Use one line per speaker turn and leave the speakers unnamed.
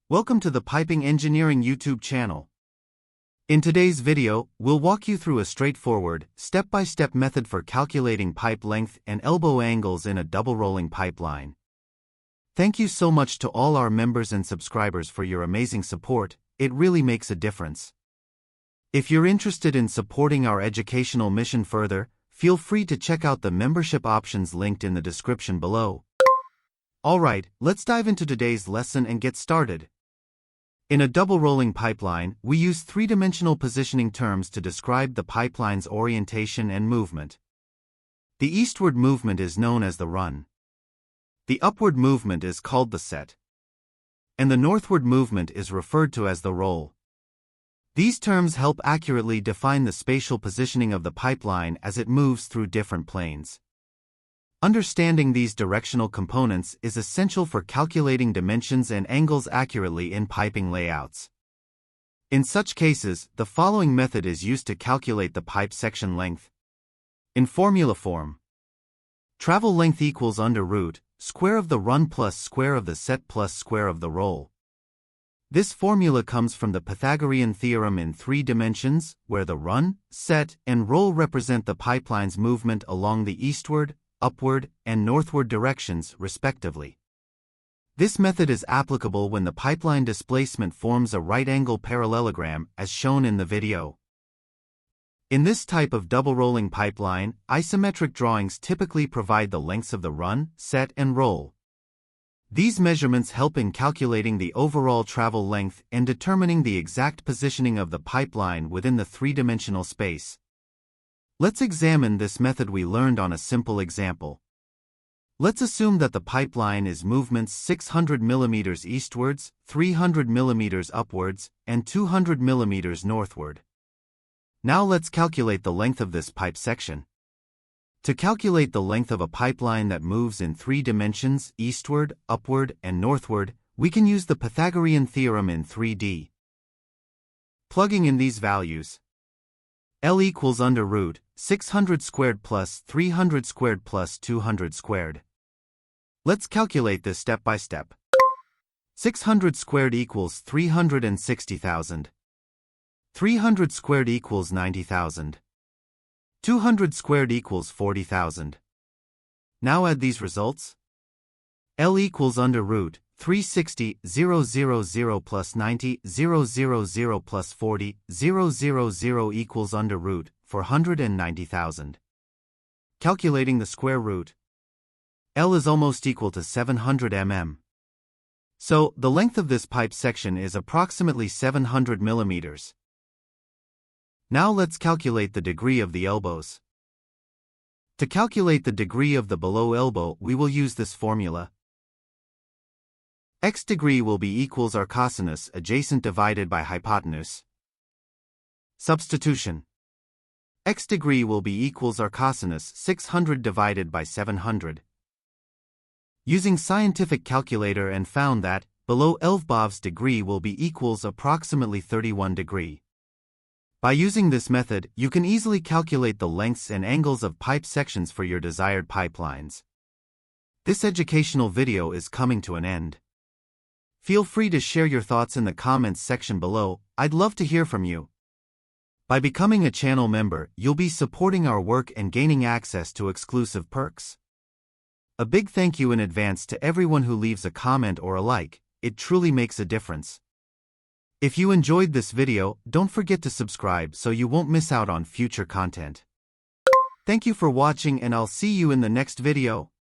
Welcome to the Piping Engineering YouTube channel. In today's video, we'll walk you through a straightforward, step-by-step method for calculating pipe length and elbow angles in a double-rolling pipeline. Thank you so much to all our members and subscribers for your amazing support. It really makes a difference. If you're interested in supporting our educational mission further, feel free to check out the membership options linked in the description below. Alright, let's dive into today's lesson and get started. In a double-rolling pipeline, we use three-dimensional positioning terms to describe the pipeline's orientation and movement. The eastward movement is known as the run. The upward movement is called the set. And the northward movement is referred to as the roll. These terms help accurately define the spatial positioning of the pipeline as it moves through different planes. Understanding these directional components is essential for calculating dimensions and angles accurately in piping layouts. In such cases, the following method is used to calculate the pipe section length. In formula form, travel length equals under root square of the run plus square of the set plus square of the roll. This formula comes from the Pythagorean theorem in 3 dimensions, where the run, set, and roll represent the pipeline's movement along the eastward, upward, and northward directions, respectively. This method is applicable when the pipeline displacement forms a right-angle parallelogram, as shown in the video. In this type of double-rolling pipeline, isometric drawings typically provide the lengths of the run, set, and roll. These measurements help in calculating the overall travel length and determining the exact positioning of the pipeline within the three-dimensional space. Let's examine this method we learned on a simple example. Let's assume that the pipeline is movements 600 mm eastwards, 300 mm upwards, and 200 mm northward. Now let's calculate the length of this pipe section. To calculate the length of a pipeline that moves in 3 dimensions, eastward, upward, and northward, we can use the Pythagorean theorem in 3D. Plugging in these values, L equals under root 600 squared plus 300 squared plus 200 squared. Let's calculate this step by step. 600 squared equals 360,000. 300 squared equals 90,000. 200 squared equals 40,000. Now add these results. L equals under root 360, 000 plus 90, 000 plus 40, 000 equals under root 490,000. Calculating the square root, L is almost equal to 700 mm. So, the length of this pipe section is approximately 700 millimeters. Now let's calculate the degree of the elbows. To calculate the degree of the below elbow, we will use this formula. X degree will be equals our cosinus adjacent divided by hypotenuse. Substitution. X degree will be equals our cosinus 600 divided by 700. Using scientific calculator and found that, below elbow's degree will be equals approximately 31 degree. By using this method, you can easily calculate the lengths and angles of pipe sections for your desired pipelines. This educational video is coming to an end. Feel free to share your thoughts in the comments section below. I'd love to hear from you. By becoming a channel member, you'll be supporting our work and gaining access to exclusive perks. A big thank you in advance to everyone who leaves a comment or a like. It truly makes a difference. If you enjoyed this video, don't forget to subscribe so you won't miss out on future content. Thank you for watching, and I'll see you in the next video.